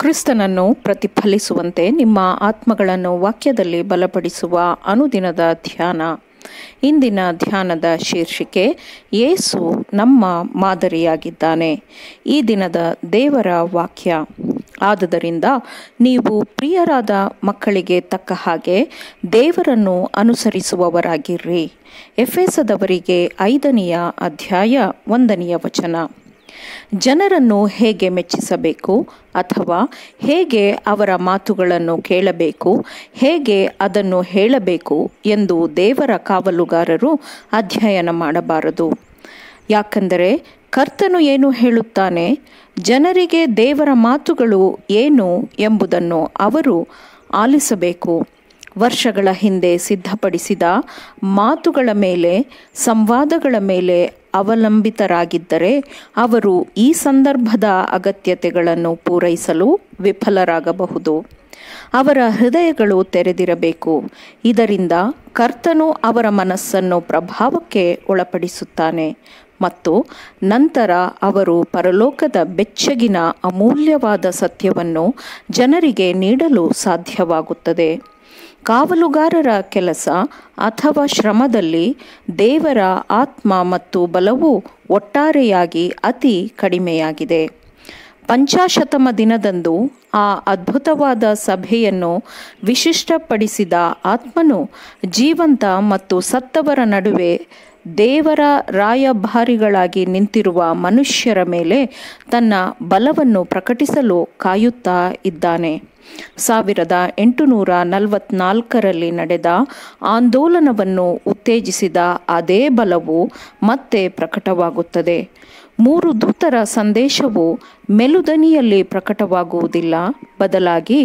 ಕ್ರಿಸ್ತನನ್ನು ಪ್ರತಿಫಲಿಸುವಂತೆ ನಿಮ್ಮ ಆತ್ಮಗಳನ್ನು ವಾಕ್ಯದಲ್ಲಿ ಬಲಪಡಿಸುವ ಅನುದಿನದ ಧ್ಯಾನ. ಇಂದಿನ ಧ್ಯಾನದ ಶೀರ್ಷಿಕೆ ಯೇಸು ನಮ್ಮ ಮಾದರಿಯಾಗಿದ್ದಾನೆ. ಈ ದಿನದ ದೇವರ ವಾಕ್ಯ: ಆದುದರಿಂದ ನೀವು ಪ್ರಿಯರಾದ ಮಕ್ಕಳಿಗೆ ತಕ್ಕ ಹಾಗೆ ದೇವರನ್ನು ಅನುಸರಿಸುವವರಾಗಿರ್ರಿ. ಎಫೆಸದವರಿಗೆ 5ನೇ ಅಧ್ಯಾಯ 1ನೇ ವಚನ. ಜನರನ್ನು ಹೇಗೆ ಮೆಚ್ಚಿಸಬೇಕು ಅಥವಾ ಹೇಗೆ ಅವರ ಮಾತುಗಳನ್ನು ಕೇಳಬೇಕು, ಹೇಗೆ ಅದನ್ನು ಹೇಳಬೇಕು ಎಂದು ದೇವರ ಕಾವಲುಗಾರರು ಅಧ್ಯಯನ ಮಾಡಬಾರದು. ಯಾಕಂದರೆ ಕರ್ತನು ಏನು ಹೇಳುತ್ತಾನೆ, ಜನರಿಗೆ ದೇವರ ಮಾತುಗಳು ಏನು ಎಂಬುದನ್ನು ಅವರು ಆಲಿಸಬೇಕು. ವರ್ಷಗಳ ಹಿಂದೆ ಸಿದ್ಧಪಡಿಸಿದ ಮಾತುಗಳ ಮೇಲೆ, ಸಂವಾದಗಳ ಮೇಲೆ ಅವಲಂಬಿತರಾಗಿದ್ದರೆ ಅವರು ಈ ಸಂದರ್ಭದ ಅಗತ್ಯತೆಗಳನ್ನು ಪೂರೈಸಲು ವಿಫಲರಾಗಬಹುದು. ಅವರ ಹೃದಯಗಳು ತೆರೆದಿರಬೇಕು. ಇದರಿಂದ ಕರ್ತನು ಅವರ ಮನಸ್ಸನ್ನು ಪ್ರಭಾವಕ್ಕೆ ಒಳಪಡಿಸುತ್ತಾನೆ ಮತ್ತು ನಂತರ ಅವರು ಪರಲೋಕದ ಬೆಚ್ಚಗಿನ ಅಮೂಲ್ಯವಾದ ಸತ್ಯವನ್ನು ಜನರಿಗೆ ನೀಡಲು ಸಾಧ್ಯವಾಗುತ್ತದೆ. ಕಾವಲುಗಾರರ ಕೆಲಸ ಅಥವಾ ಶ್ರಮದಲ್ಲಿ ದೇವರ ಆತ್ಮ ಮತ್ತು ಬಲವು ಒಟ್ಟಾರೆಯಾಗಿ ಅತಿ ಕಡಿಮೆಯಾಗಿದೆ. ಪಂಚಾಶತಮ ದಿನದಂದು ಆ ಅದ್ಭುತವಾದ ಸಭೆಯನ್ನು ವಿಶಿಷ್ಟಪಡಿಸಿದ ಆತ್ಮನು ಜೀವಂತ ಮತ್ತು ಸತ್ತವರ ನಡುವೆ ದೇವರ ರಾಯಭಾರಿಗಳಾಗಿ ನಿಂತಿರುವ ಮನುಷ್ಯರ ಮೇಲೆ ತನ್ನ ಬಲವನ್ನು ಪ್ರಕಟಿಸಲು ಕಾಯುತ್ತಾ ಇದ್ದಾನೆ. 1844ರಲ್ಲಿ ನಡೆದ ಆಂದೋಲನವನ್ನು ಉತ್ತೇಜಿಸಿದ ಅದೇ ಬಲವು ಮತ್ತೆ ಪ್ರಕಟವಾಗುತ್ತದೆ. 3 ದೂತರ ಸಂದೇಶವು ಮೆಲುದನಿಯಲ್ಲಿ ಪ್ರಕಟವಾಗುವುದಿಲ್ಲ, ಬದಲಾಗಿ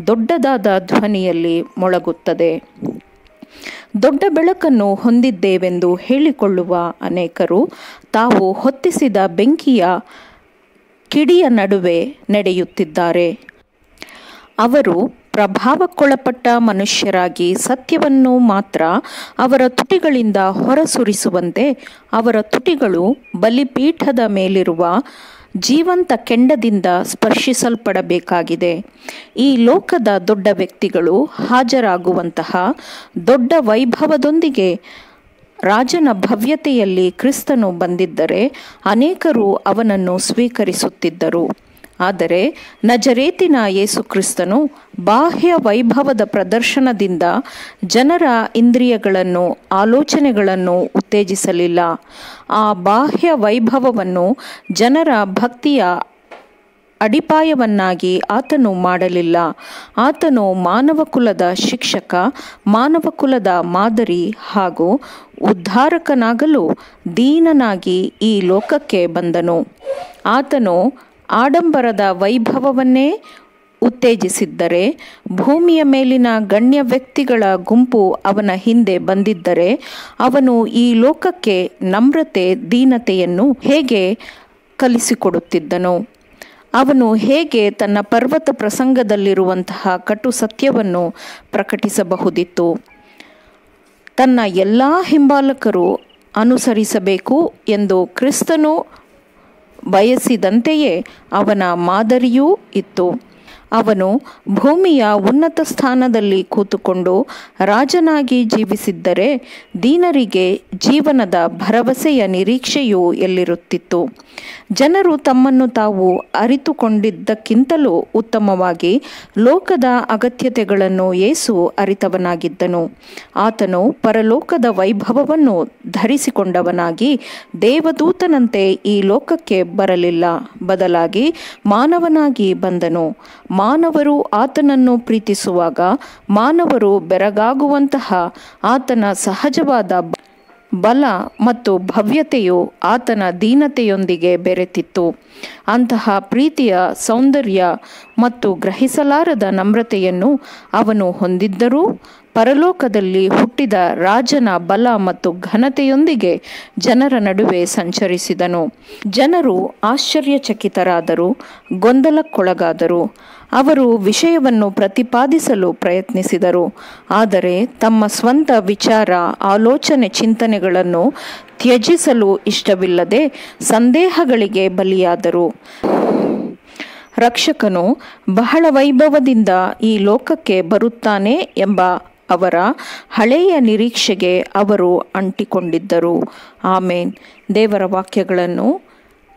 ದೊಡ್ಡದಾದ ಧ್ವನಿಯಲ್ಲಿ ಮೊಳಗುತ್ತದೆ. ದೊಡ್ಡ ಬೆಳಕನ್ನು ಹೊಂದಿದ್ದೇವೆಂದು ಹೇಳಿಕೊಳ್ಳುವ ಅನೇಕರು ತಾವು ಹೊತ್ತಿಸಿದ ಬೆಂಕಿಯ ಕಿಡಿಯ ನಡುವೆ ನಡೆಯುತ್ತಿದ್ದಾರೆ. ಅವರು ಪ್ರಭಾವಕ್ಕೊಳಪಟ್ಟ ಮನುಷ್ಯರಾಗಿ ಸತ್ಯವನ್ನು ಮಾತ್ರ ಅವರ ತುಟಿಗಳಿಂದ ಹೊರಸುರಿಸುವಂತೆ ಅವರ ತುಟಿಗಳು ಬಲಿಪೀಠದ ಮೇಲಿರುವ ಜೀವಂತ ಕೆಂಡದಿಂದ ಸ್ಪರ್ಶಿಸಲ್ಪಡಬೇಕಾಗಿದೆ. ಈ ಲೋಕದ ದೊಡ್ಡ ವ್ಯಕ್ತಿಗಳು ಹಾಜರಾಗುವಂತಹ ದೊಡ್ಡ ವೈಭವದೊಂದಿಗೆ ರಾಜನ ಭವ್ಯತೆಯಲ್ಲಿ ಕ್ರಿಸ್ತನು ಬಂದಿದ್ದರೆ ಅನೇಕರು ಅವನನ್ನು ಸ್ವೀಕರಿಸುತ್ತಿದ್ದರು. ಆದರೆ ನಜರೇತಿನ ಯೇಸು ಕ್ರಿಸ್ತನು ಬಾಹ್ಯ ವೈಭವದ ಪ್ರದರ್ಶನದಿಂದ ಜನರ ಇಂದ್ರಿಯಗಳನ್ನು, ಆಲೋಚನೆಗಳನ್ನು ಉತ್ತೇಜಿಸಲಿಲ್ಲ. ಆ ಬಾಹ್ಯ ವೈಭವವನ್ನು ಜನರ ಭಕ್ತಿಯ ಅಡಿಪಾಯವನ್ನಾಗಿ ಆತನು ಮಾಡಲಿಲ್ಲ. ಆತನು ಮಾನವಕುಲದ ಶಿಕ್ಷಕ, ಮಾನವಕುಲದ ಮಾದರಿ ಹಾಗೂ ಉದ್ಧಾರಕನಾಗಲು ದೀನನಾಗಿ ಈ ಲೋಕಕ್ಕೆ ಬಂದನು. ಆತನು ಆಡಂಬರದ ವೈಭವವನ್ನೇ ಉತ್ತೇಜಿಸಿದ್ದರೆ, ಭೂಮಿಯ ಮೇಲಿನ ಗಣ್ಯ ವ್ಯಕ್ತಿಗಳ ಗುಂಪು ಅವನ ಹಿಂದೆ ಬಂದಿದ್ದರೆ, ಅವನು ಈ ಲೋಕಕ್ಕೆ ನಮ್ರತೆ, ದೀನತೆಯನ್ನು ಹೇಗೆ ಕಲಿಸಿಕೊಡುತ್ತಿದ್ದನು? ಅವನು ಹೇಗೆ ತನ್ನ ಪರ್ವತ ಪ್ರಸಂಗದಲ್ಲಿರುವಂತಹ ಕಟು ಸತ್ಯವನ್ನು ಪ್ರಕಟಿಸಬಹುದಿತ್ತು? ತನ್ನ ಎಲ್ಲ ಹಿಂಬಾಲಕರು ಅನುಸರಿಸಬೇಕು ಎಂದು ಕ್ರಿಸ್ತನು ಬಯಸಿದಂತೆಯೇ ಅವನ ಮಾದರಿಯೂ ಇತ್ತು. ಅವನು ಭೂಮಿಯ ಉನ್ನತ ಸ್ಥಾನದಲ್ಲಿ ಕೂತುಕೊಂಡು ರಾಜನಾಗಿ ಜೀವಿಸಿದ್ದರೆ ದೀನರಿಗೆ ಜೀವನದ ಭರವಸೆಯ ನಿರೀಕ್ಷೆಯೂ ಎಲ್ಲಿರುತ್ತಿತ್ತು? ಜನರು ತಮ್ಮನ್ನು ತಾವು ಅರಿತುಕೊಂಡಿದ್ದಕ್ಕಿಂತಲೂ ಉತ್ತಮವಾಗಿ ಲೋಕದ ಅಗತ್ಯತೆಗಳನ್ನು ಯೇಸು ಅರಿತವನಾಗಿದ್ದನು. ಆತನು ಪರಲೋಕದ ವೈಭವವನ್ನು ಧರಿಸಿಕೊಂಡವನಾಗಿ ದೇವದೂತನಂತೆ ಈ ಲೋಕಕ್ಕೆ ಬರಲಿಲ್ಲ, ಬದಲಾಗಿ ಮಾನವನಾಗಿ ಬಂದನು. ಮಾನವರು ಆತನನ್ನು ಪ್ರೀತಿಸುವಾಗ ಮಾನವರು ಬೆರಗಾಗುವಂತಹ ಆತನ ಸಹಜವಾದ ಬಲ ಮತ್ತು ಭವ್ಯತೆಯು ಆತನ ದೀನತೆಯೊಂದಿಗೆ ಬೆರೆತಿತ್ತು. ಅಂತಹ ಪ್ರೀತಿಯ ಸೌಂದರ್ಯ ಮತ್ತು ಗ್ರಹಿಸಲಾರದ ನಮ್ರತೆಯನ್ನು ಅವನು ಹೊಂದಿದ್ದರೂ ಪರಲೋಕದಲ್ಲಿ ಹುಟ್ಟಿದ ರಾಜನ ಬಲ ಮತ್ತು ಘನತೆಯೊಂದಿಗೆ ಜನರ ನಡುವೆ ಸಂಚರಿಸಿದನು. ಜನರು ಆಶ್ಚರ್ಯಚಕಿತರಾದರು, ಗೊಂದಲಕ್ಕೊಳಗಾದರು. ಅವರು ವಿಷಯವನ್ನು ಪ್ರತಿಪಾದಿಸಲು ಪ್ರಯತ್ನಿಸಿದರು, ಆದರೆ ತಮ್ಮ ಸ್ವಂತ ವಿಚಾರ, ಆಲೋಚನೆ, ಚಿಂತನೆಗಳನ್ನು ತ್ಯಜಿಸಲು ಇಷ್ಟವಿಲ್ಲದೆ ಸಂದೇಹಗಳಿಗೆ ಬಲಿಯಾದರು. ರಕ್ಷಕನು ಬಹಳ ವೈಭವದಿಂದ ಈ ಲೋಕಕ್ಕೆ ಬರುತ್ತಾನೆ ಎಂಬ ಅವರ ಹಳೆಯ ನಿರೀಕ್ಷೆಗೆ ಅವರು ಅಂಟಿಕೊಂಡಿದ್ದರು. ಆಮೇನ್. ದೇವರ ವಾಕ್ಯಗಳನ್ನು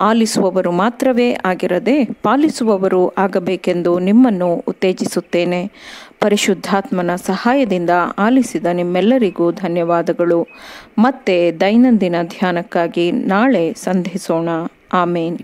ಆಲಿಸುವವರು ಮಾತ್ರವೇ ಆಗಿರದೆ ಪಾಲಿಸುವವರು ಆಗಬೇಕೆಂದು ನಿಮ್ಮನ್ನು ಉತ್ತೇಜಿಸುತ್ತೇನೆ. ಪರಿಶುದ್ಧಾತ್ಮನ ಸಹಾಯದಿಂದ ಆಲಿಸಿದ ನಿಮ್ಮೆಲ್ಲರಿಗೂ ಧನ್ಯವಾದಗಳು. ಮತ್ತೆ ದೈನಂದಿನ ಧ್ಯಾನಕ್ಕಾಗಿ ನಾಳೆ ಸಂಧಿಸೋಣ. ಆಮೇನ್.